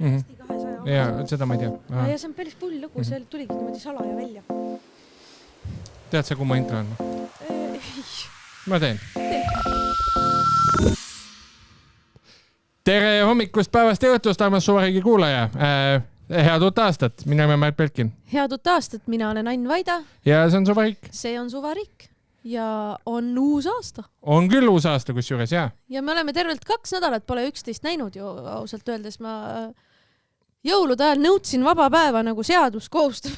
Eesti 200. Ja, seda ma ei tea. Ja see on päris pull lugu, see tuligi niimoodi salaja välja. Tead sa, kui ma intro on? Ma teen. Tere hommikust, päevast ja õhtust, armas Suvariigi kuulaja. Head uut aastat, minu nimi on Märt Belkin. Head uut aastat, mina olen Ain Vaida. Ja see on Suvariik. See on Suvariik. Ja on uus aasta. On küll uus aasta, kus juures, jaa. Ja me oleme tervelt 2 nädalat pole üksteist näinud ju, ausalt öeldes. Ma jõulude ajal nõudsin vaba päeva nagu seadus kohustab.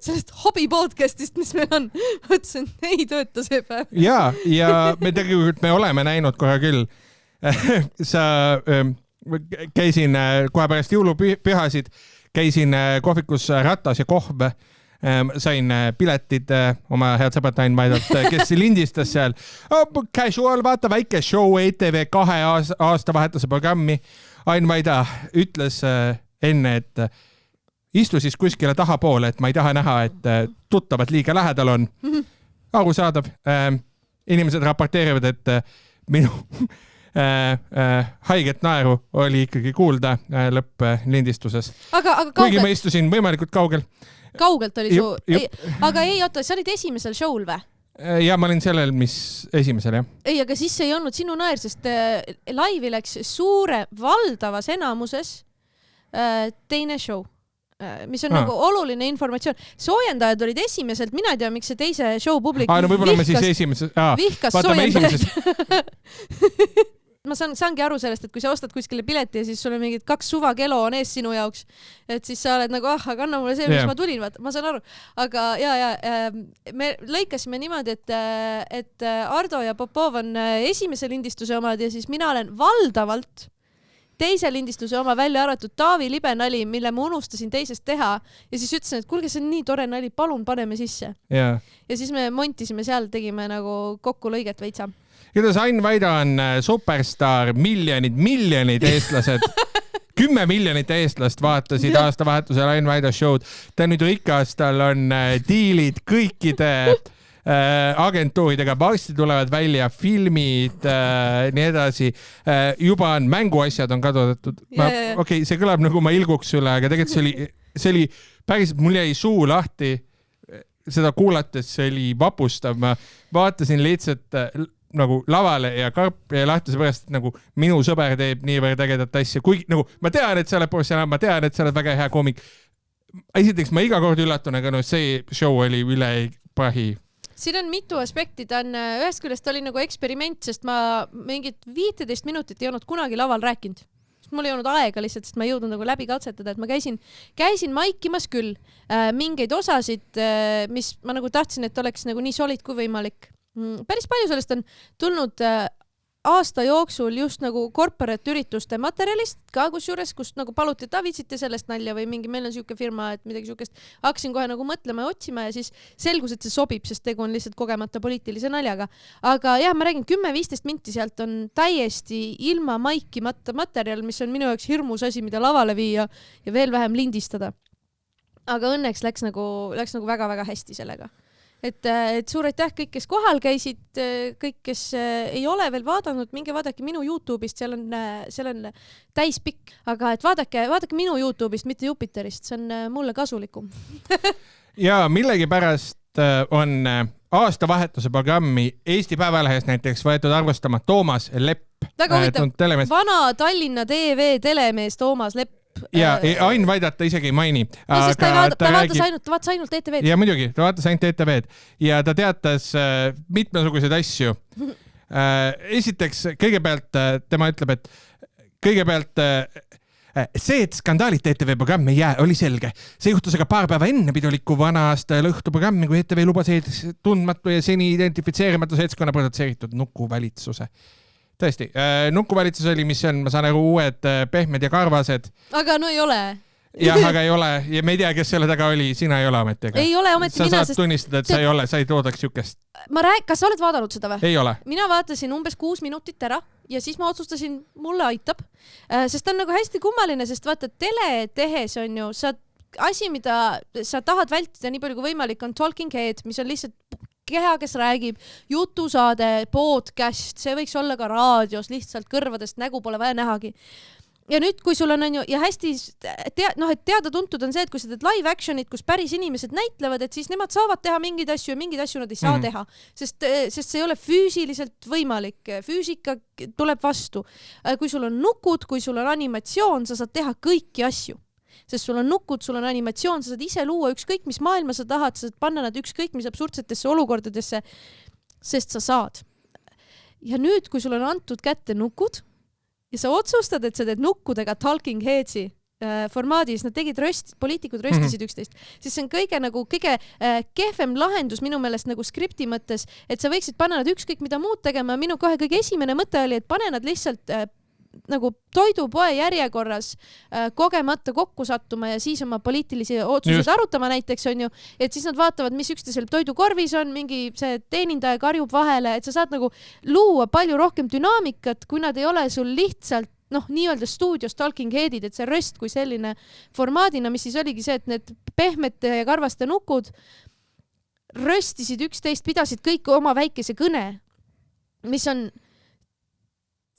Sellest hobi podcastist, mis meil on. Mõtlesin, ei tööta see päev. Ja me tegelikult me oleme näinud kohe küll. Sa käisin kohe pärast jõulupühasid, käisin kohvikus Ratas ja Kohv. Sain piletid oma head sõbrad Ain Vaidalt, kes lindistas seal. Casual, vaata väike show ETV 2 aastavahetuse programmi. Ain Vaida ütles enne, et istu siis kuskile tahapoole, et ma ei taha näha, et tuttavad liiga lähedal on. Arusaadav. Inimesed raporteerivad, et minu haiget naeru oli ikkagi kuulda lõpplindistuses. Kuigi ma istusin võimalikult kaugel. Kaugelt oli su... Aga ei, oota, sa olid esimesel show'l või? Ja ma olin sellel, mis esimesel, jah. Ei, aga siis ei olnud sinu naer, sest laivi läks suure valdavas enamuses teine show, mis on nagu oluline informatsioon. Soojendajad olid esimeselt, mina ei tea, miks see teise show publik no võib-olla me siis esimeses... vihkas soojendajad. Ma saangi aru sellest, et kui sa ostad kuskile pileti ja siis sul on mingid 2 suvakelo on ees sinu jaoks, et siis sa oled nagu, aga anna mulle see, mis ma tulin, vaata. Ma saan aru. Aga me lõikasime niimoodi, et Ardo ja Popov on esimese lindistuse omad ja siis mina olen valdavalt teise lindistuse oma välja arvatud Taavi libe nali, mille ma unustasin teisest teha ja siis ütlesin, et kuulge, see on nii tore nali, palun paneme sisse. Ja siis me montisime seal, tegime nagu kokku lõiget veitsa. Kuidas Ain Vaida on superstar, miljonid eestlased, 10 miljonit eestlast vaatasid aastavahetusel Ain Vaida show'd. Ta nüüd rikas, tal on diilid kõikide agentuuridega, varsti tulevad välja filmid, nii edasi. Juba on mänguasjad on kadudatud. Okei, see kõlab nagu ma ilguks üle, aga tegelikult see oli päris, mul jäi suu lahti seda kuulates, see oli vapustav. Ma vaatasin lihtsalt nagu lavale ja karp ja lahti seepärast, et nagu minu sõber teeb niivõrd ägedat asja. Kuigi nagu ma tean, et sa oled professionaal, ma tean, et sa oled väga hea koomik. Esiteks ma iga kord üllatun, aga see show oli üle prahi. Siin on mitu aspekti. Ta on ühest küljest oli nagu eksperiment, sest ma mingit 15 minutit ei olnud kunagi laval rääkinud. Mul ei olnud aega lihtsalt, sest ma ei jõudnud nagu läbi katsetada, et ma käisin maikimas küll mingeid osasid, mis ma nagu tahtsin, et oleks nagu nii solid kui võimalik. Päris palju sellest on tulnud aasta jooksul just nagu korporaatürituste materjalist ka kusjuures, kust nagu paluti, et viitsite sellest nalja või mingi, meil on siuke firma, et midagi siukest. Hakkasin kohe nagu mõtlema ja otsima ja siis selgus, et see sobib, sest tegu on lihtsalt kogemata poliitilise naljaga. Aga jah, ma räägin 10-15 minti sealt on täiesti ilma maikimata materjal, mis on minu jaoks hirmus asi, mida lavale viia ja veel vähem lindistada. Aga õnneks läks nagu väga-väga hästi sellega. Et suur aitäh kõik, kes kohal käisid, kõik, kes ei ole veel vaadanud, minge vaadake minu YouTube'ist, seal on täispikk, aga et vaadake minu YouTube'ist, mitte Jupiterist, see on mulle kasulikum. Ja millegipärast on aastavahetuse programmi Eesti Päevalehes näiteks võetud arvustama Toomas Lepp. Väga huvitav, vana Tallinna TV telemees Toomas Lepp. Ja Ain Vaidat ta isegi ei maini. No, sest ta vaatas ainult ETV-d. Ja muidugi, ta vaatas ainult ETV-d. Ja ta teatas mitmesuguseid asju. Esiteks, kõigepealt tema ütleb, et kõigepealt see, et skandaalit ETV programm ei jää, oli selge. See juhtus aga paar päeva enne piduliku vana aasta lõhtuprogrammi, kui ETV lubas tundmatu ja seni identifitseerimatu seltskonna produtseeritud nukuvalitsuse. Tõesti, nukuvalitsus oli, mis on, ma saan aru, uued pehmed ja karvased. Aga no ei ole. Jah, aga ei ole. Ja me ei tea, kes selle taga oli. Sina ei ole ametiga. Ei ole ameti mina. Sa saad tunnistada, et sa ei ole. Sa ei toodaks jukest. Kas sa oled vaadanud seda või? Ei ole. Mina vaatasin umbes 6 minutit ära ja siis ma otsustasin, mulle aitab. Sest ta on nagu hästi kummaline, sest vaata, teletehes on ju, asi, mida sa tahad vältida nii palju kui võimalik, on talking head, mis on lihtsalt keha, kes räägib, jutusaade, podcast, see võiks olla ka raadios, lihtsalt kõrvadest nägu pole vaja nähagi. ja nüüd, kui sul on ju, ja hästi et teada-tuntud on see, et kui sa teed live action'it, kus päris inimesed näitlevad, et siis nemad saavad teha mingeid asju ja mingeid asju nad ei saa teha, sest see ei ole füüsiliselt võimalik. Füüsika tuleb vastu. Kui sul on nukud, kui sul on animatsioon, sa saad teha kõiki asju. Sest sul on nukud, sul on animatsioon, sa saad ise luua ükskõik, mis maailma sa tahad, sa saad panna nad ükskõik, mis absurdsetesse olukordadesse, sest sa saad. Ja nüüd, kui sul on antud kätte nukud, ja sa otsustad, et sa teed nukkudega Talking Headsi formaadis, nad tegid poliitikud röstisid üksteist, siis see on kõige kehvem lahendus minu meelest nagu skripti mõttes, et sa võiksid panna nad ükskõik mida muud tegema. Minu kohe kõige esimene mõte oli, et pane nad lihtsalt nagu toidupoe järjekorras kogemata kokku sattuma ja siis oma poliitilisi otsuseid arutama näiteks on ju, et siis nad vaatavad, mis üksteisel toidukorvis on, mingi see teenindaja karjub vahele, et sa saad nagu luua palju rohkem dünaamikat, kui nad ei ole sul lihtsalt nii-öelda stuudios Talking Headid, et see röst kui selline formaadina, mis siis oligi see, et need pehmete ja karvaste nukud röstisid üksteist, pidasid kõik oma väikese kõne, mis on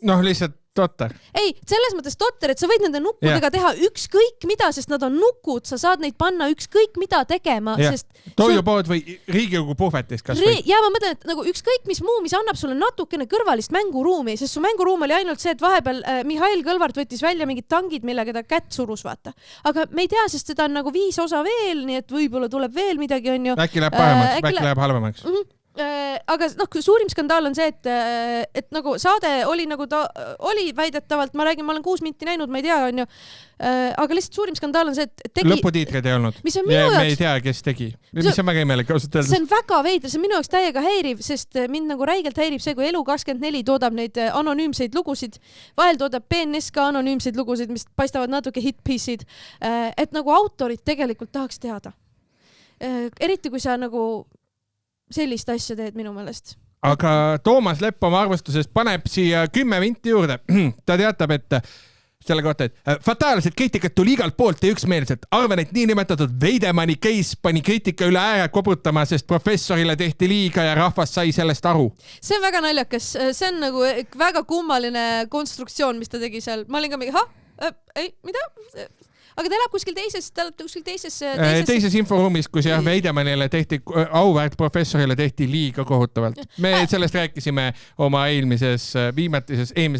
lihtsalt totter. Ei, selles mõttes totter, et sa võid nende nukkudega teha ükskõik mida, sest nad on nukud, sa saad neid panna ükskõik mida tegema. Toidupood või Riigikogu puhvetis kas või? Ja ma mõtlen, et nagu ükskõik mis muu, mis annab sulle natukene kõrvalist mänguruumi, sest su mänguruum oli ainult see, et vahepeal Mihhail Kõlvart võttis välja mingid tangid, millega ta kätt surus, vaata. Aga me ei tea, sest seda on nagu 5 osa veel, nii et võib-olla tuleb veel midagi, on ju. Äkki läheb paremaks, äkki läheb halvemaks. Aga suurim skandaal on see, et nagu saade oli nagu ta oli väidetavalt, ma olen 6 minti näinud, ma ei tea, on ju, aga lihtsalt suurim skandaal on see, et tegi... Lõputiitreid ei olnud. Me ei tea, kes tegi. Mis on väga imelik, ausalt öeldes. See on väga veidr, see on minu jaoks täiega häiriv, sest mind nagu räigelt häirib see, kui Elu24 toodab neid anonüümseid lugusid, vahel toodab BNS ka anonüümseid lugusid, mis paistavad natuke hitpiece'id, et nagu autorid tegelikult tahaks teada. Eriti kui sa nagu sellist asja teed minu meelest. Aga Toomas Lepp oma arvustusest paneb siia 10 vinti juurde. Ta teatab, et selle kohta, et fataalset kriitikat tuli igalt poolt ja üksmeelselt. Arvan, et niinimetatud Veidemani case pani kriitika üle ääre koputama, sest professorile tehti liiga ja rahvas sai sellest aru. See on väga naljakas. See on nagu väga kummaline konstruktsioon, mis ta tegi seal. Ma olin ka mingi, mida? Aga ta elab kuskil teises inforuumis, kus Veidemanile tehti, auväärt professorile tehti liiga kohutavalt. Me sellest rääkisime oma eelmise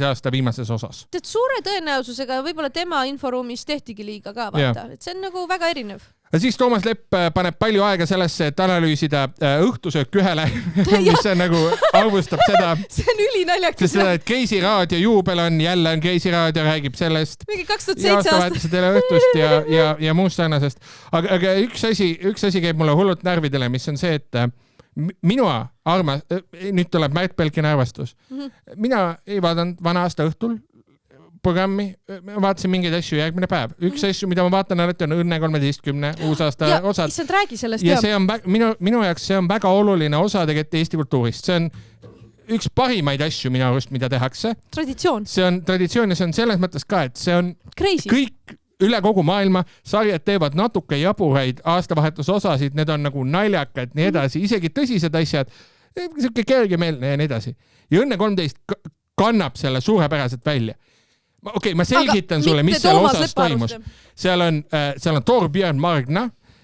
aasta viimases osas. Tead, suure tõenäosusega võib-olla tema inforuumis tehtigi liiga ka, vaata. Et see on nagu väga erinev. Ja siis Toomas Lepp paneb palju aega sellesse, et analüüsida õhtusöök ühele, mis on nagu arvustab seda. See on ülinaljakas. Seda, et Kreisi raadio juubel on, jälle on Kreisi raadio, räägib sellest. Mingi 2007 aastast õhtust ja muust sarnasest. Aga üks asi käib mulle hullult närvidele, mis on see, et minu armas, nüüd tuleb Märt Belkini arvastus. Mina ei vaadanud vana aasta õhtul programmi, ma vaatasin mingeid asju järgmine päev. Üks asju, mida ma vaatan alati, on Õnne 13 uusaasta osad. Ja räägi sellest. Ja see on minu jaoks see on väga oluline osa tegelikult Eesti kultuurist. See on üks parimaid asju minu arust, mida tehakse. Traditsioon. See on traditsioon ja see on selles mõttes ka, et see on Crazy. Kõik üle kogu maailma sarjad teevad natuke jaburaid aastavahetusosasid, need on nagu naljakad, nii edasi, isegi tõsised asjad, siuke kergemeelne ja nii edasi. Ja Õnne 13 kannab selle suurepäraselt välja. Okei, ma selgitan sulle, mis seal osas toimus. Seal on Torbjörn Margna,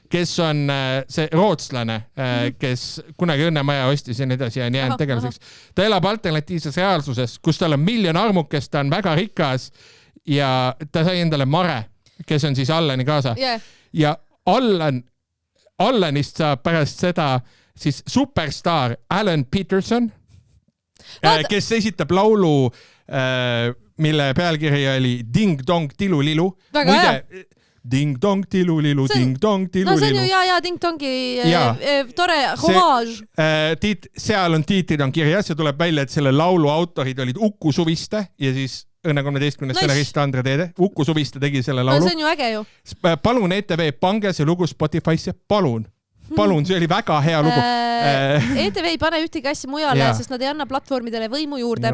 kes on see rootslane, kes kunagi Õnnemaja ostis ja nii edasi ja nii jäänud tegelaseks. Ta elab alternatiivses reaalsuses, kus tal on 1 miljon armukest, ta on väga rikas ja ta sai endale Mare, kes on siis Allani kaasa. Ja Allanist saab pärast seda siis superstaar Alan Peterson, kes esitab laulu mille pealkiri oli Ding Dong Tilulilu. Väga hea. Ding Dong Tilulilu, Ding Dong Tilulilu. No see on ju Ding Dongi tore homage. Seal on tiitrid on kirjas ja tuleb välja, et selle laulu autorid olid Uku Suviste ja siis Õnne 13. Selerist Andre Teede. Uku Suviste tegi selle laulu. No see on ju äge ju. Palun ETV, pange see lugu Spotify'sse, palun, see oli väga hea lugu. ETV ei pane ühtegi asja mujale, sest nad ei anna platvormidele võimu juurde.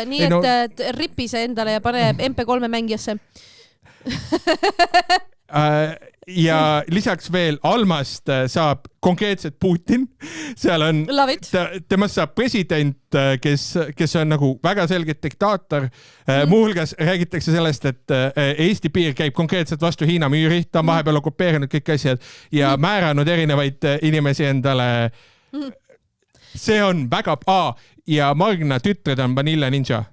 Nii et ripi see endale ja pane MP3 mängijasse. Ja lisaks veel Almast saab konkreetselt Putin, seal on, temast saab president, kes on nagu väga selgelt diktaator. Muuhulgas räägitakse sellest, et Eesti piir käib konkreetselt vastu Hiina müüri, ta on vahepeal okupeerinud kõik asjad ja määranud erinevaid inimesi endale. See on väga... ja Magna tütred on Vanilla Ninja.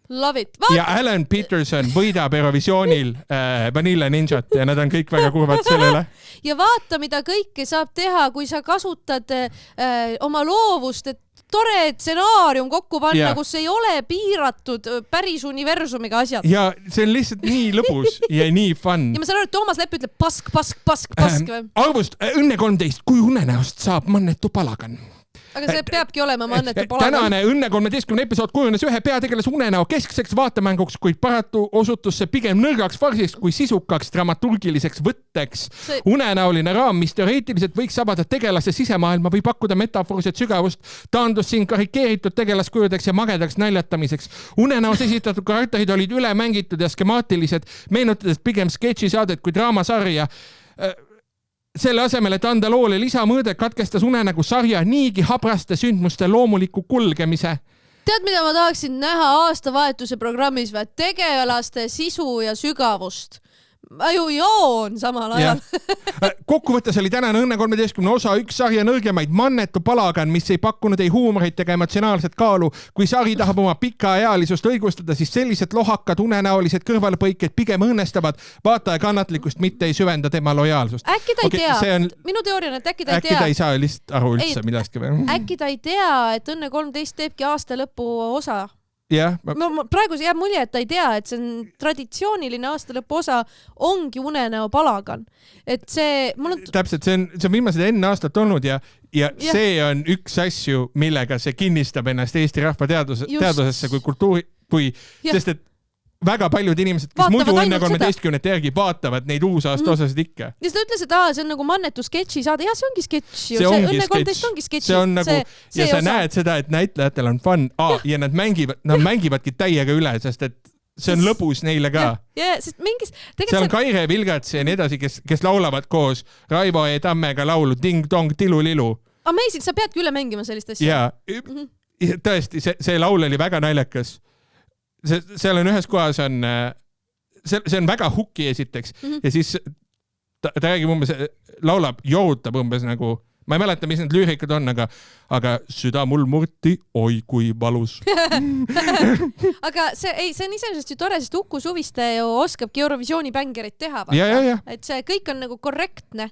Love it. Ja Alan Peterson võidab Eurovisioonil Vanilla Ninjat ja nad on kõik väga kurvad selle üle. Ja vaata, mida kõike saab teha, kui sa kasutad oma loovust, et tore stsenaarium kokku panna, kus ei ole piiratud päris universumiga asjad. Ja see on lihtsalt nii lõbus ja nii fun. Ja ma saan aru, et Toomas Lepp ütleb pask. Arvust Õnne 13, kui unenäost saab Mannetu Palagan. Aga see peabki olema Mannetu Palagan. Tänane Õnne 13 episood kujunes ühe peategelas unenäo keskseks vaatemänguks, kuid paratu osutus see pigem nõrgaks farsiks kui sisukaks dramaturgiliseks võtteks. Unenäoline raam, mis teoreetiliselt võiks sabada tegelase sisemaailma või pakkuda metafoorset sügavust, taandus siin karikeeritud tegelaskujudeks ja magedaks naljatamiseks. Unenäos esitatud karakterid olid üle mängitud ja skemaatilised, meenutades pigem sketšisaadet kui draamasarja. Selle asemel, et anda loole lisamõõde, katkestas unenägu sarja niigi habraste sündmuste loomuliku kulgemise. Tead, mida ma tahaksin näha aastavahetuse programmis või? Tegelaste sisu ja sügavust. Ma ju joon samal ajal. Kokkuvõttes oli tänane Õnne 13 osa üks sarja nõrgemaid Mannetu Palagan, mis ei pakkunud ei huumorit ega emotsionaalset kaalu. Kui sari tahab oma pikaealisust õigustada, siis sellised lohakad unenäolised kõrvalpõiked pigem õnnestavad vaataja kannatlikkust, mitte ei süvenda tema lojaalsust. Äkki ta ei tea. Minu teooria on, et äkki ta ei tea. Äkki ta ei saa lihtsalt aru üldse midagi või? Äkki ta ei tea, et Õnne 13 teebki aasta lõpu osa. Yeah. Praegu jääb mulje, et ta ei tea, et see on traditsiooniline aastalõpu osa ongi Unenäo Palagan. Et see... Täpselt, see on viimased enne aastat olnud ja see on üks asju, millega see kinnistab ennast Eesti rahva teadusesse kui kultuuri, sest et väga paljud inimesed, kes muidu Õnne 13 järgi vaatavad neid uusaasta osasid ikka. Ja seda ütles, et see on nagu Mannetu sketši saade. Ja see ongi sketš. See ongi sketš. See on nagu, ja sa näed seda, et näitlejatel on fun. Ja nad mängivadki täiega üle, sest et see on lõbus neile ka. Ja, sest mingis... Seal on Kaire Vilgats ja nii edasi, kes laulavad koos Raivo E. Tammega laulu Ding Dong Tilu Lilu. Amazing, sa peadki üle mängima sellist asja. Ja tõesti, see laul oli väga naljakas. Seal on ühes kohas see on väga hukki esiteks ja siis ta räägib umbes, laulab, joutab umbes nagu, ma ei mäleta, mis need lüürikad on, aga süda mul murti, oi kui valus. Aga see on iseenesest ju tore, sest Uku Suviste ju oskabki Eurovisiooni bängerit teha. Ja. Et see kõik on nagu korrektne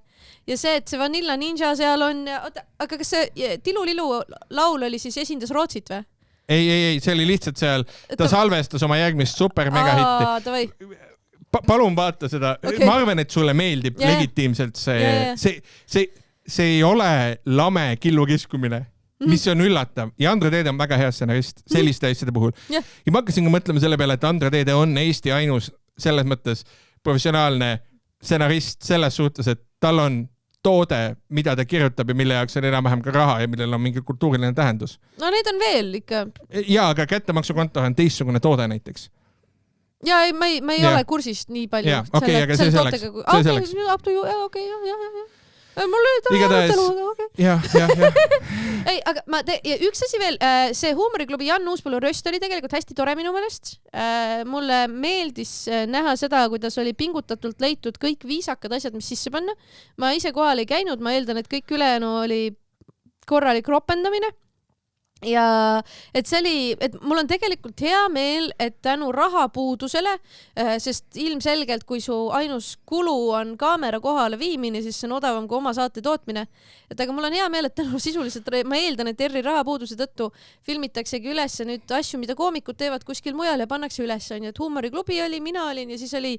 ja see, et see Vanilla Ninja seal on, aga kas see Tilu Lilu laul oli siis esindas Rootsit või? Ei, see oli lihtsalt seal, ta salvestas oma järgmist super megahitti. Palun vaata seda, ma arvan, et sulle meeldib legitiimselt see ei ole lame killukiskumine, mis on üllatav ja Andre Teede on väga hea stsenarist selliste asjade puhul. Ja ma hakkasin ka mõtlema selle peale, et Andre Teede on Eesti ainus selles mõttes professionaalne stsenarist selles suhtes, et tal on toode, mida ta kirjutab ja mille jaoks on enam-vähem ka raha ja millel on mingi kultuuriline tähendus. No need on veel ikka. Ja, aga kättemaksukonto on teistsugune toode näiteks. Ja ma ei ole kursist nii palju. Ja, okei, aga see selleks. Okei. Mul oli ta arutelu, okei. Ja. Ei, aga üks asi veel, see huumoriklubi Jan Uuspõllu röst oli tegelikult hästi tore minu meelest. Mulle meeldis näha seda, kuidas oli pingutatult leitud kõik viisakad asjad, mis sisse panna. Ma ise kohal ei käinud, ma eeldan, et kõik ülejäänu oli korralik ropendamine. Ja et see oli, et mul on tegelikult hea meel, et tänu rahapuudusele, sest ilmselgelt, kui su ainus kulu on kaamera kohale viimine, siis see on odavam kui oma saate tootmine. Et aga mul on hea meel, et tänu sisuliselt, ma eeldan, et ERR-i rahapuuduse tõttu filmitaksegi üles nüüd asju, mida koomikud teevad kuskil mujal ja pannakse üles. Et huumoriklubi oli, mina olin ja siis oli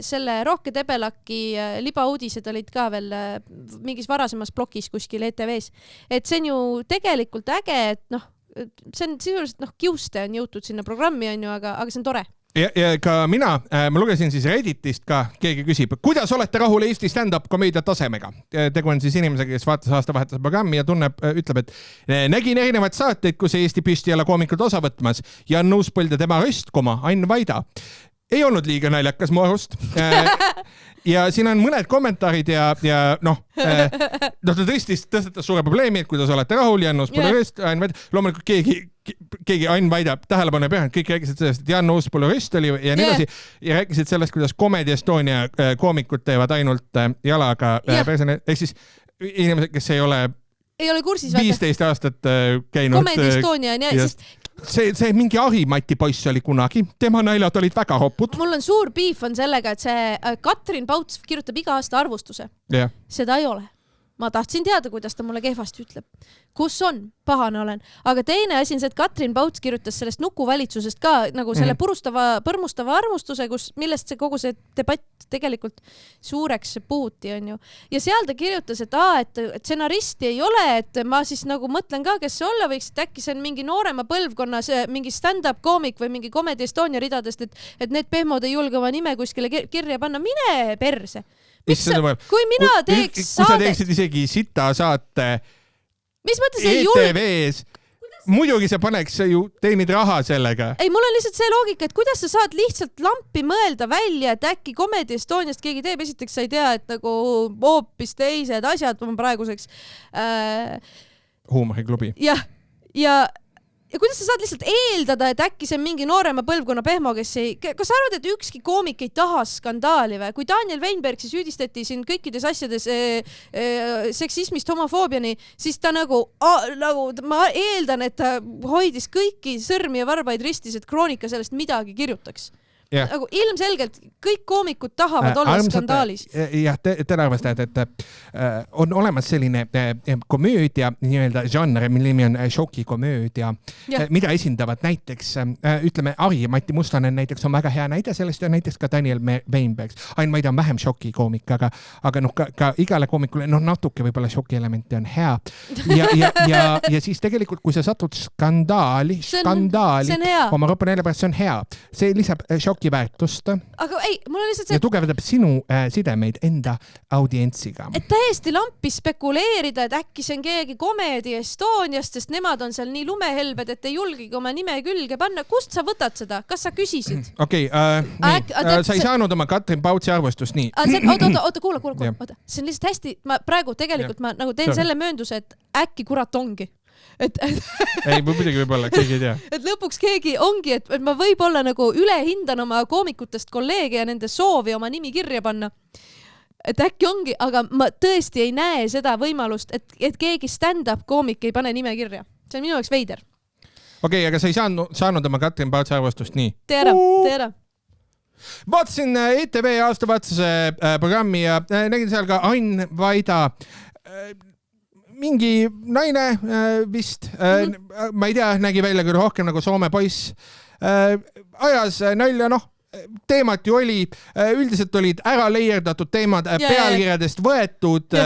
selle Rohke Debelaki libauudised olid ka veel mingis varasemas blokis kuskil ETV-s. Et see on ju tegelikult äge, et see on sisuliselt kiuste on jõutud sinna programmi on ju, aga see on tore. Ja ka ma lugesin siis Redditist ka, keegi küsib, kuidas olete rahul Eesti stand-up komeedia tasemega? Tegu on siis inimesega, kes vaatas aastavahetuse programmi ja ütleb, et nägin erinevaid saateid, kus Eesti püsti jälle koomikud osa võtmas. Jan Uuspõld ja tema röst, Ain Vaida. ei olnud liiga naljakas mu arust. Ja siin on mõned kommentaarid ja ta tõstatas suure probleemi, et kuidas olete rahul, Jan Uus pole röst, loomulikult keegi Ain väidab tähelepanu peale, kõik rääkisid sellest, et Jan Uus pole röst oli ja nii edasi ja rääkisid sellest, kuidas Comedy Estonia koomikud teevad ainult jalaga ehk siis inimesed, kes ei ole kursis 15 aastat käinud. Comedy Estonia on sest see mingi Ahimati poiss oli kunagi, tema naljad olid väga ropud. Mul on suur beef on sellega, et see Katrin Pauts kirjutab iga aasta arvustuse. Seda ei ole. Ma tahtsin teada, kuidas ta mulle kehvasti ütleb. Kus on? Pahane olen. Aga teine asi on see, et Katrin Pauts kirjutas sellest nukuvalitsusest ka nagu selle põrmustava arvustuse, millest see kogu see debatt tegelikult suureks puhuti, on ju. Ja seal ta kirjutas, et stsenaristi ei ole, et ma siis nagu mõtlen ka, kes see olla võiks, et äkki see on mingi noorema põlvkonnas mingi stand-up koomik või mingi Comedy Estonia ridadest, et need pehmod ei julge oma nime kuskile kirja panna. Mine perse! Kui mina teeks saade... Kui sa teeksid isegi sita saate ETV-s, muidugi sa paneks ju teenid raha sellega. Ei, mul on lihtsalt see loogika, et kuidas sa saad lihtsalt lampi mõelda välja, et äkki Comedy Estoniast keegi teeb. Esiteks sa ei tea, et nagu hoopis teised asjad on praeguseks huumoriklubi. Ja kuidas sa saad lihtsalt eeldada, et äkki see on mingi noorema põlvkonna pehmo, kes ei... Kas sa arvad, et ükski koomik ei taha skandaali või? Kui Daniel Weinberg siis süüdistati siin kõikides asjades seksismist homofoobiani, siis ta nagu ma eeldan, et ta hoidis kõiki sõrmi ja varbaid ristis, et Kroonika sellest midagi kirjutaks. Nagu ilmselgelt kõik koomikud tahavad olla skandaalis. Jah, te arvastate, et on olemas selline komöödia nii-öelda žanr, mille nimi on šokikomöödia, mida esindavad näiteks, ütleme, Mati Mustonen näiteks on väga hea näide sellest ja näiteks ka Daniel Weinberg. Ain Vaid on vähem šokikoomik, aga ka igale koomikule natuke võib-olla šokielementi on hea. Ja siis tegelikult, kui sa satud skandaali oma roppa neile pärast, see on hea. See lisab väärtust. Aga ei, mul on lihtsalt see... Ja tugevdab sinu sidemeid enda audientsiga. Et täiesti lampi spekuleerida, et äkki see on keegi Comedy Estoniast, sest nemad on seal nii lumehelbed, et ei julgegi oma nime külge panna. Kust sa võtad seda? Kas sa küsisid? Okei, sa ei saanud oma Katrin Pautsi arvustust nii. Oota, kuula. See on lihtsalt hästi... Praegu tegelikult ma nagu teen selle möönduse, et äkki kurat ongi. Ei, muidugi võib-olla, keegi ei tea. Et lõpuks keegi ongi, et ma võib-olla nagu ülehindan oma koomikutest kolleege ja nende soovi oma nimi kirja panna. Et äkki ongi, aga ma tõesti ei näe seda võimalust, et keegi stand-up koomik ei pane nime kirja. See on minu jaoks veider. Okei, aga sa ei saanud oma Katrin Pautsi arvustust nii? Tee ära. Vaatasin ETV aastavaatuse programmi ja nägin seal ka Ain Vaida mingi naine vist, ma ei tea, nägi välja küll rohkem nagu Soome poiss, ajas nalja, teemat ju oli, üldiselt olid ära leierdatud teemad pealkirjadest võetud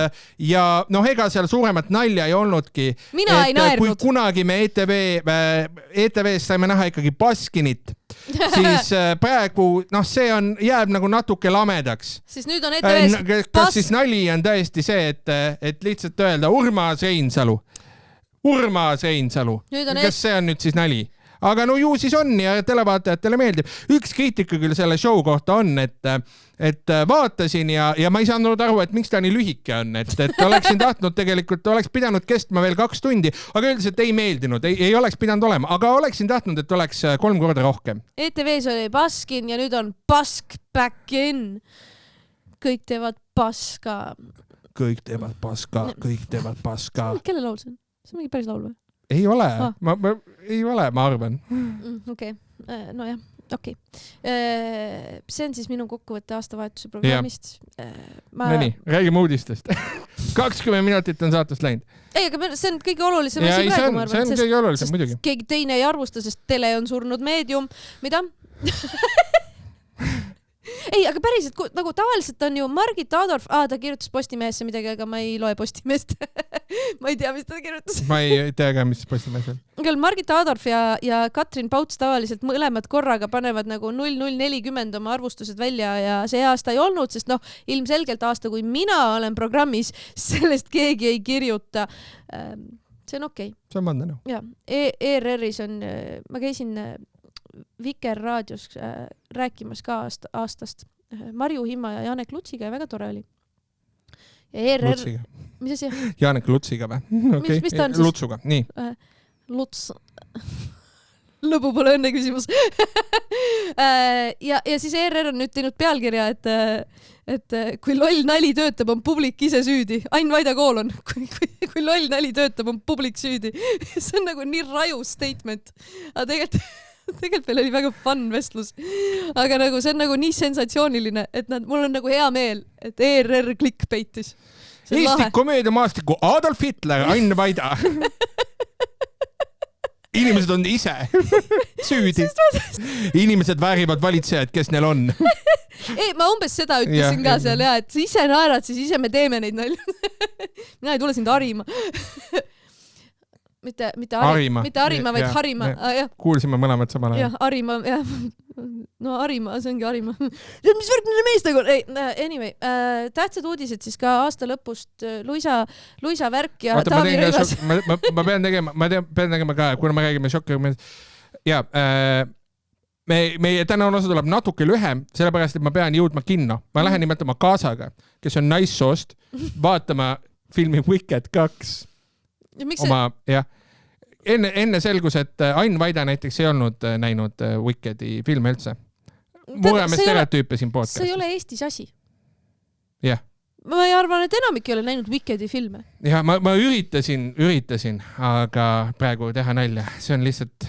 ja ega seal suuremat nalja ei olnudki. Mina ei naernud. Kui kunagi me ETV-st saime näha ikkagi Baskinit, siis praegu see jääb nagu natuke lamedaks. Siis nüüd on ETV-s kas siis nali on tõesti see, et lihtsalt öelda Urmas Reinsalu, kas see on nüüd siis nali? Aga ju siis on ja televaatajatele meeldib. Üks kriitika küll selle show kohta on, et vaatasin ja ma ei saanud aru, et miks ta nii lühike on, et oleksin tahtnud tegelikult, oleks pidanud kestma veel 2 tundi, aga üldiselt ei meeldinud, ei oleks pidanud olema, aga oleksin tahtnud, et oleks 3 korda rohkem. ETV-s oli Baskin ja nüüd on Bask back in. Kõik teevad paska. Kelle laul see on? See on mingi päris laul või? Ei ole, ma arvan. Okei, nojah, okei. See on siis minu kokkuvõtte aastavahetuse programmist. Nii, räägime uudistest. 20 minutit on saatust läinud. Ei, aga see on kõige olulisem asi praegu, ma arvan. See on kõige olulisem, muidugi. Keegi teine ei arvusta, sest tele on surnud meedium. Mida? Ei, aga päriselt, nagu tavaliselt on ju Margit Adorf, ta kirjutas Postimehesse midagi, aga ma ei loe Postimeest. Ma ei tea, mis ta kirjutas. Ma ei tea ka, mis Postimees on. Margit Adorf ja Katrin Pauts tavaliselt mõlemad korraga panevad nagu 0040 oma arvustused välja ja see aasta ei olnud, sest ilmselgelt aasta, kui mina olen programmis, sellest keegi ei kirjuta. See on okei. See on mõnda. Ja, ERR-is on, ma käisin Vikerraadios rääkimas ka aastast Marju Himma ja Janek Lutsiga ja väga tore oli. Ja ERR... Lutsiga. Mis asi? Janek Lutsiga või? Okay. Mis ta on siis? Lutsuga, nii. Luts... Lõbu pole õnne küsimus. ja siis ERR on nüüd teinud pealkirja, et kui loll nali töötab, on publik ise süüdi. Ain Vaida kool on. Kui loll nali töötab, on publik süüdi. See on nagu nii raju statement. Aga tegelikult meil oli väga fun vestlus. Aga nagu see on nagu nii sensatsiooniline, et mul on nagu hea meel, et ERR clickbaitis. Eesti komöödiamaastiku Adolf Hitler, Ain Vaida. Inimesed on ise süüdi. Inimesed väärivad valitsejad, kes neil on. Ei, ma umbes seda ütlesin ka seal, et ise naerad, siis ise me teeme neid nalju. Mina ei tule sind harima. Mitte harima, vaid harima. Kuulsime mõlemad samal ajal. Jah, harima, jah. No harima, see ongi harima. Mis värk nende meest nagu? Anyway, tähtsad uudised siis ka aasta lõpust Luisa Värk ja Taavi Rõivas. Ma pean tegema ka, kuna me räägime šokki. Ja, meie tänane osa tuleb natuke lühem, sellepärast, et ma pean jõudma kinno. Ma lähen nimelt oma kaasaga, kes on naissoost, vaatama filmi Wicked 2. Oma, jah. Enne selgus, et Ain Vaida näiteks ei olnud näinud Wickedi filme üldse. Mureme stereotüüpe siin podcastis. See ei ole Eestis asi. Jah. Ma arvan, et enamik ei ole näinud Wickedi filme. Ja, ma üritasin, aga praegu teha nalja. See on lihtsalt...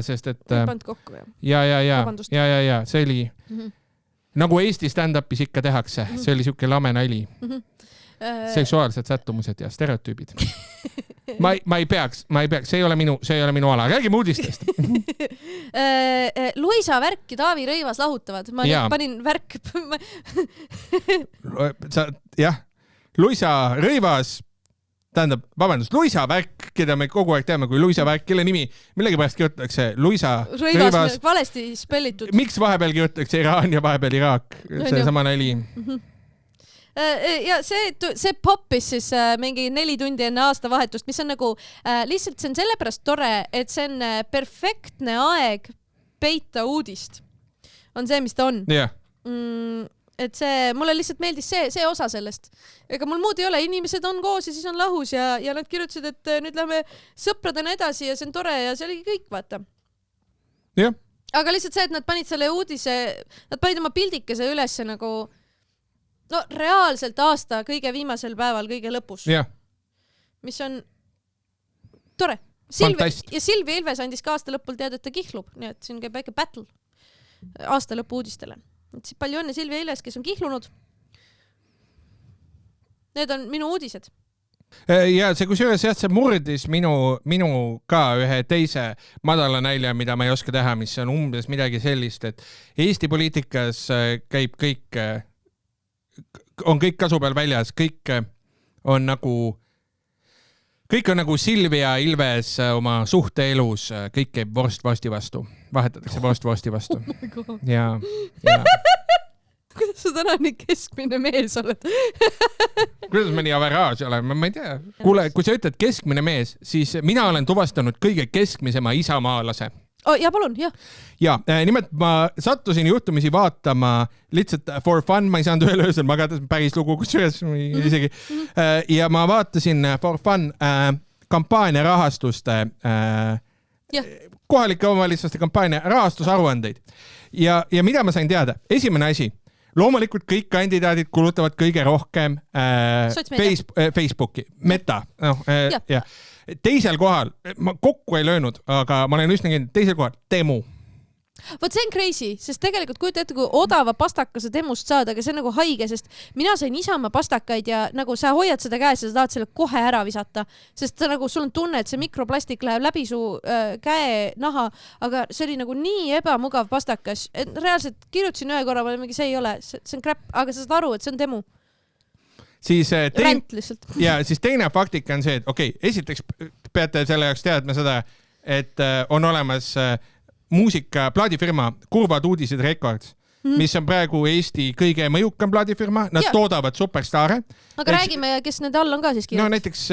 sest et... Ma ei pannud kokku, ja. See oli... Nagu Eesti stand-upis ikka tehakse. See oli siuke lame nali. Seksuaalsed sättumused ja stereotüübid. Ma ei peaks, see ei ole minu ala. Räägime uudistest. Luisa Värk ja Taavi Rõivas lahutavad. Ma panin Värk... Jah, Luisa Rõivas, tähendab, Luisa Värk, keda me kogu aeg teame kui Luisa Värk, kelle nimi millegipärast kirjutatakse Luisa Rõivas. Valesti spellitud. Miks vahepeal kirjutatakse Iraan ja vahepeal Iraak? See sama nali. Ja see poppis siis mingi 4 tundi enne aastavahetust, mis on nagu lihtsalt see on sellepärast tore, et see on perfektne aeg peita uudist. On see, mis ta on. Yeah. Et mulle lihtsalt meeldis see osa sellest. Ega mul muud ei ole, inimesed on koos ja siis on lahus ja nad kirjutasid, et nüüd lähme sõpradena edasi ja see on tore ja see oligi kõik, vaata. Jah. Yeah. Aga lihtsalt see, et nad panid selle uudise, nad panid oma pildikese üles nagu no reaalselt aasta kõige viimasel päeval, kõige lõpus. Yeah. Mis on tore. Ja Silvi Ilves andis ka aasta lõpul teada, et ta kihlub. Nii et siin käib väike battle aasta lõpu uudistele. Palju õnne Silvi Ilves, kes on kihlunud. Need on minu uudised. Ja see kusjuures see murdis minu ka ühe teise madala nälja, mida ma ei oska teha, mis on umbes midagi sellist, et Eesti poliitikas käib on kõik kasu peal väljas, kõik on nagu Silvia Ilves oma suhteelus, kõik käib vorst vorsti vastu, vahetatakse vorst vorsti vastu. Ja. Kuidas sa täna nii keskmine mees oled? Kuidas ma nii averaas olen? Ma ei tea. Kuule, kui sa ütled keskmine mees, siis mina olen tuvastanud kõige keskmisema isamaalase. Ja palun, jah. Ja, nimelt ma sattusin juhtumisi vaatama lihtsalt for fun, ma ei saanud ühel öösel magada, päris lugu, kusjuures isegi. Ja ma vaatasin for fun kampaania rahastuste, kohalike omavalitsuste kampaania rahastusaruandeid. Ja mida ma sain teada? Esimene asi, loomulikult kõik kandidaadid kulutavad kõige rohkem Facebooki, Meta. Ja. Teisel kohal, ma kokku ei löönud, aga ma olen üsna kindel, teisel kohal Temu. Vot see on crazy, sest tegelikult kujuta ette, kui odava pastaka sa Temust saad, aga see on nagu haige, sest mina sain Isamaa pastakaid ja nagu sa hoiad seda käes ja sa tahad selle kohe ära visata, sest nagu sul on tunne, et see mikroplastik läheb läbi su käe naha, aga see oli nagu nii ebamugav pastakas, et reaalselt kirjutasin ühe korra, ma mingi see ei ole, see on crap, aga sa saad aru, et see on Temu. Siis siis teine faktika on see, et esiteks peate selle jaoks teadma seda, et on olemas muusika plaadifirma Kurvad uudised Records, mis on praegu Eesti kõige mõjukam plaadifirma. Nad toodavad superstaare. Aga räägime, kes nende all on ka siis kirjad? No näiteks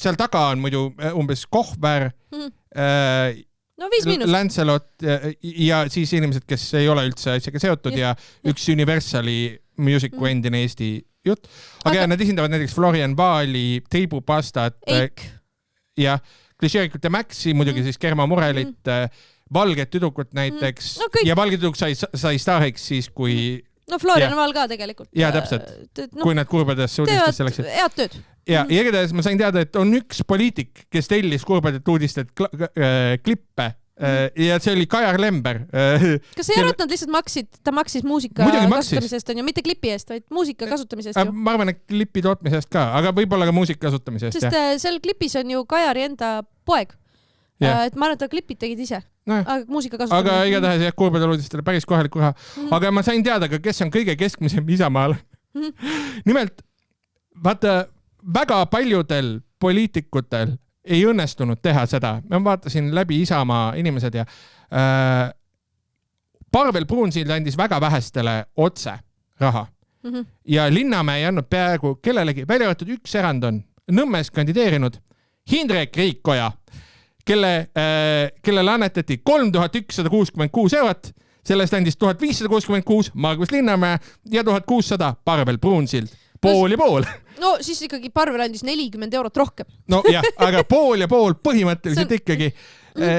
seal taga on muidu umbes Kohver no 5 miinust. Lancelot ja siis inimesed, kes ei ole üldse asjaga seotud ja üks Universali Musicu endine Eesti jutt. Aga nad esindavad näiteks Florian Vaali, Tribupastat ja Klišeerikult ja Maxi, muidugi siis Kerma Murelit, Valget tüdrukut näiteks ja Valget tüdruk sai staariks siis, kui... No Florian Vaal ka tegelikult. Ja täpselt, kui nad kurbadesse uudistesse läksid. Head tööd. Ja igatahes ma sain teada, et on üks poliitik, kes tellis kurbadet uudistet klippe ja see oli Kajar Lember. Kas ei arvata, nad lihtsalt ta maksis muusika kasutamisest, on ju, mitte klipi eest, vaid muusika kasutamisest ju? Ma arvan, et klipi tootmisest ka, aga võib-olla ka muusika kasutamisest. Sest seal klipis on ju Kajari enda poeg. Et ma arvan, et ta klipid tegid ise. Aga muusika kasutamine. Aga igatahes jah, kurbadel uudistele päris kohaliku raha. Aga ma sain teada ka, kes on kõige keskmisem Isamaal. Nimelt, vaata, väga paljudel poliitikutel ei õnnestunud teha seda. Ma vaatasin läbi Isamaa inimesed ja Parvel Pruunsild andis väga vähestele otse raha. Ja Linnamäe ei andnud peaaegu kellelegi, välja võetud üks erand on Nõmmes kandideerinud Hindrek Riikoja, kellele annetati 3166 €, sellest andis 1566 Margus Linnamäe ja 1600 Parvel Pruunsild. Pool ja pool. No siis ikkagi Parvel andis 40 € rohkem. No jah, aga pool ja pool põhimõtteliselt ikkagi,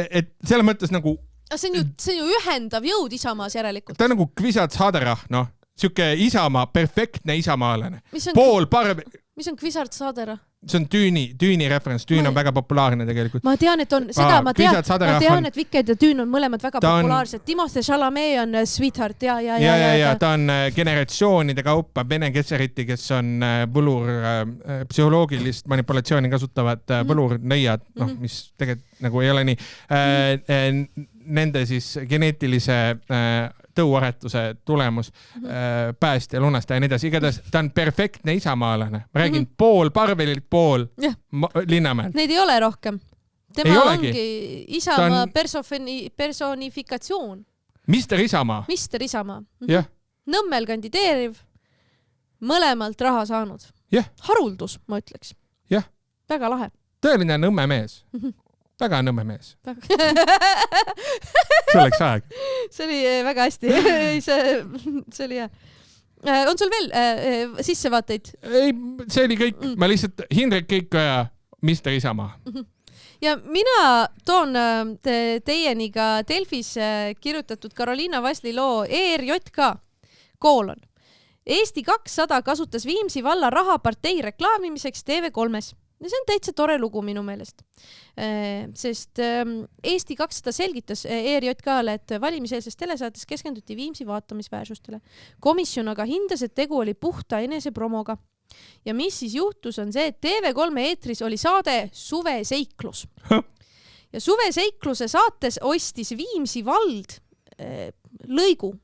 et selle mõttes nagu... See on ju ühendav jõud Isamaas järelikult. Ta on nagu Kvisats Haderah, noh, siuke Isamaa, perfektne isamaalane. Pool Parvel... Mis on Kvisats Haderah? See on Tüüni referents. Tüün on väga populaarne tegelikult. Ma tean, et on seda, ma tean, et Viked ja Tüün on mõlemad väga populaarsed. Timothée Chalamet on Sweetheart ja ta on generatsioonide kaupa Bene Gesseriti, kes on võlur, psühholoogilist manipulatsiooni kasutavad võlurnõiad, mis tegelikult nagu ei ole nii. Nende siis geneetilise tõuaretuse tulemus, pääst ja lunast ja nii edasi. Igatahes ta on perfektne isamaalane. Ma räägin pool Parvelilt, pool Linnamäel. Neid ei ole rohkem. Tema ongi Isamaa personifikatsioon. Mister Isamaa. Mister Isamaa. Nõmmel kandideeriv, mõlemalt raha saanud. Haruldus, ma ütleks. Väga lahe. Tõeline Nõmme mees. Väga Nõmme mees. See oleks aeg. See oli väga hästi. See oli hea. On sul veel sissevaateid? Ei, see oli kõik. Ma lihtsalt Hindrek Riikoja, Mister Isamaa. Ja mina toon teieni ka Delfis kirjutatud Karoliina Vasli loo ERJK : Eesti 200 kasutas Viimsi valla raha partei reklaamimiseks TV3-s. Ja see on täitsa tore lugu minu meelest. Sest Eesti 200 selgitas ERJK-le, et valimiseelses telesaates keskenduti Viimsi vaatamisväärsustele. Komisjon aga hindas, et tegu oli puhta enesepromoga. Ja mis siis juhtus on see, et TV3 eetris oli saade Suveseiklus. Ja Suveseikluse saates ostis Viimsi vald lõigu.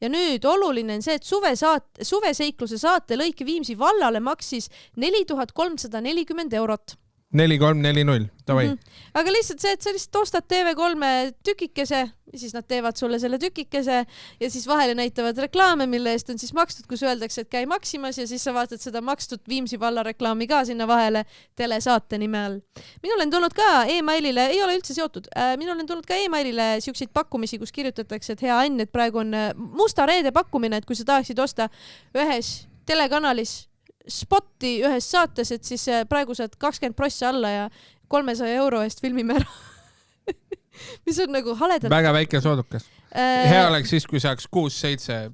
Ja nüüd oluline on see, et Suveseikluse saate lõike Viimsi vallale maksis 4340 €. 4340, davai. Aga lihtsalt see, et sa lihtsalt ostad TV3 tükikese ja siis nad teevad sulle selle tükikese ja siis vahele näitavad reklaame, mille eest on siis makstud, kus öeldakse, et käi Maximas ja siis sa vaatad seda makstud Viimsi valla reklaami ka sinna vahele telesaate nime all. Minul on tulnud ka e-mailile, ei ole üldse seotud, minul on tulnud ka e-mailile siukseid pakkumisi, kus kirjutatakse, et hea Ann, et praegu on musta reede pakkumine, et kui sa tahaksid osta ühes telekanalis spotti ühes saates, et siis praegu saad 20% alla ja 300 € eest filmime ära. Mis on nagu haledalt. Väga väike soodukas. Hea oleks siis, kui saaks 6-7%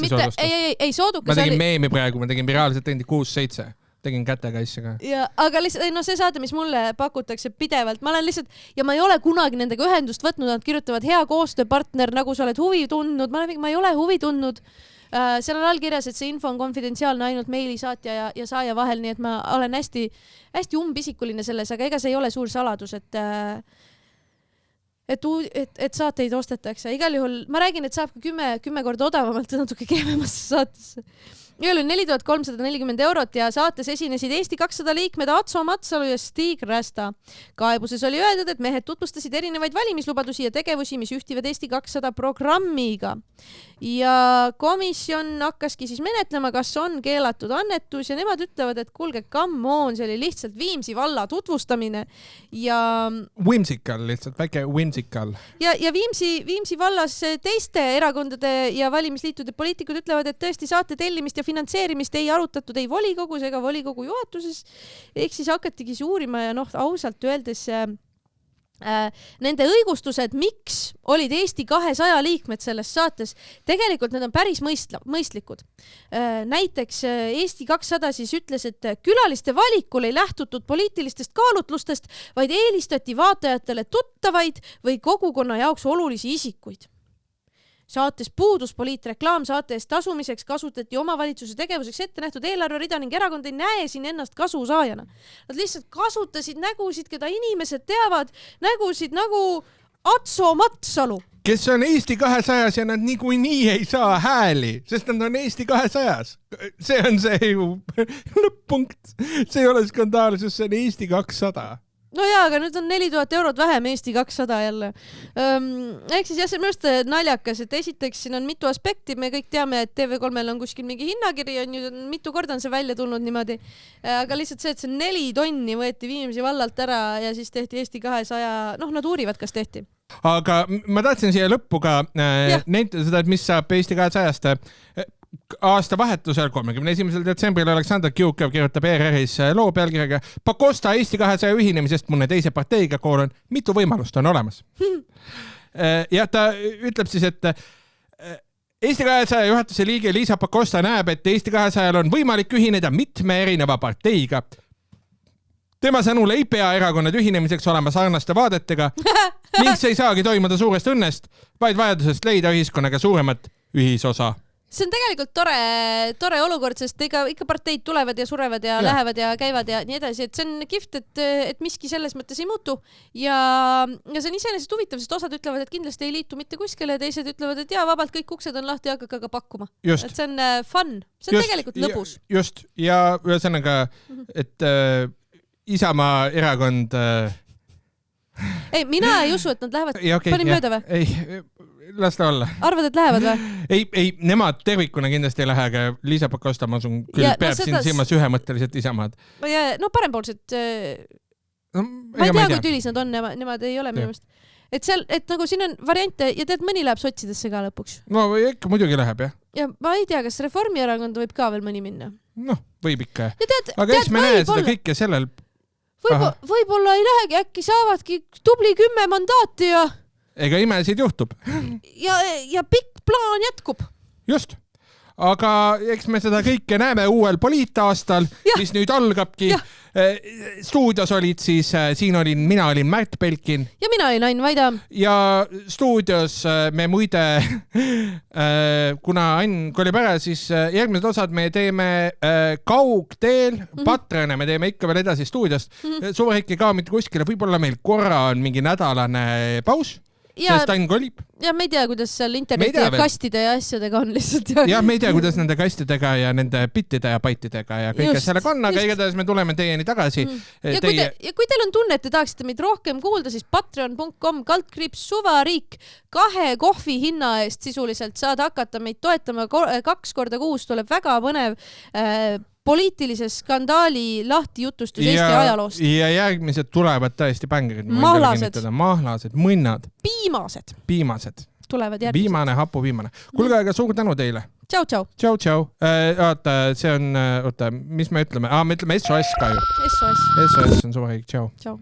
soodustust. Ei, soodukas. Ma tegin meemi praegu, ma tegin viraalselt tendi 6-7. Tegin kätega asja ka. Ja, aga lihtsalt, no see saade, mis mulle pakutakse pidevalt, ma olen lihtsalt, ja ma ei ole kunagi nendega ühendust võtnud, nad kirjutavad hea koostööpartner, nagu sa oled huvi tundnud, ma ei ole huvi tundnud. Seal on allkirjas, et see info on konfidentsiaalne ainult meilisaatja ja saaja vahel, nii et ma olen hästi umbisikuline selles, aga ega see ei ole suur saladus, et saateid ostetakse. Igal juhul ma räägin, et saab ka 10 korda odavamalt natuke kehvemasse saatesse. Igal juhul 4340 € ja saates esinesid Eesti 200 liikmed Atso Matsalu ja Stig Rästa. Kaebuses oli öeldud, et mehed tutvustasid erinevaid valimislubadusi ja tegevusi, mis ühtivad Eesti 200 programmiga. ja komisjon hakkaski siis menetlema, kas on keelatud annetus ja nemad ütlevad, et kuulge, come on, see oli lihtsalt Viimsi valla tutvustamine ja Whimsical, lihtsalt väike whimsical. Ja Viimsi vallas teiste erakondade ja valimisliitude poliitikud ütlevad, et tõesti saate tellimist ja finantseerimist ei arutatud ei volikogus ega volikogu juhatuses. Ehk siis hakatigi uurima ja ausalt öeldes nende õigustused, miks olid Eesti 200 liikmed selles saates, tegelikult need on päris mõistlikud. Näiteks Eesti 200 siis ütles, et külaliste valikul ei lähtutud poliitilistest kaalutlustest, vaid eelistati vaatajatele tuttavaid või kogukonna jaoks olulisi isikuid. Saates puudus poliitreklaam, saate eest tasumiseks kasutati omavalitsuse tegevuseks ette nähtud eelarverida ning erakond ei näe siin ennast kasusaajana. Nad lihtsalt kasutasid nägusid, keda inimesed teavad, nägusid nagu Atso Matsalu. Kes on Eesti 200-s ja nad niikuinii ei saa hääli, sest nad on Eesti 200-s. See on see ju lõpp-punkt. See ei ole skandaal, sest see on Eesti 200. No jaa, aga nüüd on 4000 eurot vähem Eesti 200 jälle. Ehk siis jah, see on minu arust naljakas, et esiteks siin on mitu aspekti, me kõik teame, et TV3-l on kuskil mingi hinnakiri, on ju mitu korda on see välja tulnud niimoodi, aga lihtsalt see, et see 4 tonni võeti Viimsi vallalt ära ja siis tehti Eesti 200, nad uurivad, kas tehti. Aga ma tahtsin siia lõppu ka näitada seda, et mis saab Eesti 200-st. Aasta vahetusel 31. detsembril Aleksandr Kjukev kirjutab ERR-is loo pealkirjaga Pakosta Eesti 200 ühinemisest mõne teise parteiga koolon, mitu võimalust on olemas. Ja ta ütleb siis, et Eesti 200 juhatuse liige Liisa Pakosta näeb, et Eesti 200 on võimalik ühineda mitme erineva parteiga. Tema sõnul ei pea erakonnad ühinemiseks olema sarnaste vaadetega ning see ei saagi toimuda suurest õnnest, vaid vajadusest leida ühiskonnaga suuremat ühisosa. See on tegelikult tore olukord, sest ikka parteid tulevad ja surevad ja lähevad ja käivad ja nii edasi, et see on kihvt, et miski selles mõttes ei muutu ja see on iseenesest huvitav, sest osad ütlevad, et kindlasti ei liitu mitte kuskile ja teised ütlevad, et vabalt kõik uksed on lahti ja hakake aga pakkuma. Et see on fun, see on tegelikult lõbus. Just, ja ühesõnaga, et Isamaa erakond Ei, mina ei usu, et nad lähevad. Panin mööda või? Ei, las ta olla. Arvad, et lähevad või? Ei, nemad tervikuna kindlasti ei lähe, aga Liisa Pakosta, ma usun, küll peab siin silmas ühemõtteliselt Isamaad. Parempoolsed. Ma ei tea, kui tülis nad on, nemad ei ole minu meelest. Et nagu siin on variante ja tead, mõni läheb sotsidesse ka lõpuks. No ikka muidugi läheb, jah. Ja ma ei tea, kas Reformierakond võib ka veel mõni minna. Võib ikka. Aga eks me näe seda kõike sellel Võib-olla ei lähegi, äkki saavadki tubli 10 mandaati ja... Ega imesid juhtub. Ja pikk plaan jätkub. Just. Aga eks me seda kõike näeme uuel poliitaastal, mis nüüd algabki. Stuudios olid siis, mina olin Märt Belkin. Ja mina olin Ain Vaida. Ja stuudios me muide, kuna Ain kolib ära, siis järgmised osad me teeme kaugteel, Patreone me teeme ikka veel edasi stuudiost. Suverik ei kao mitte kuskile, võib-olla meil korra on mingi nädalane paus. Sest Ain kolib. Ja me ei tea, kuidas seal interneti ja kastide ja asjadega on lihtsalt. Ja me ei tea, kuidas nende kastidega ja nende bittide ja baitidega ja kõige sellega on, aga igatahes me tuleme teieni tagasi. Ja kui teil on tunne, et te tahaksite meid rohkem kuulda, siis patreon.com/suvariik 2 kohvi hinna eest sisuliselt saad hakata meid toetama 2 korda kuus, tuleb väga põnev poliitilise skandaali lahtijutustus Eesti ajaloost. Ja järgmised tulevad tõesti bängerid. Mahlased, mõnnad. Piimased. Tulevad järgmised. Viimane, hapuviimane. Kuulge, aga suur tänu teile. Tšau. Oota, see on, mis me ütleme? Me ütleme SOS ka ju. SOS on suverik. Tšau.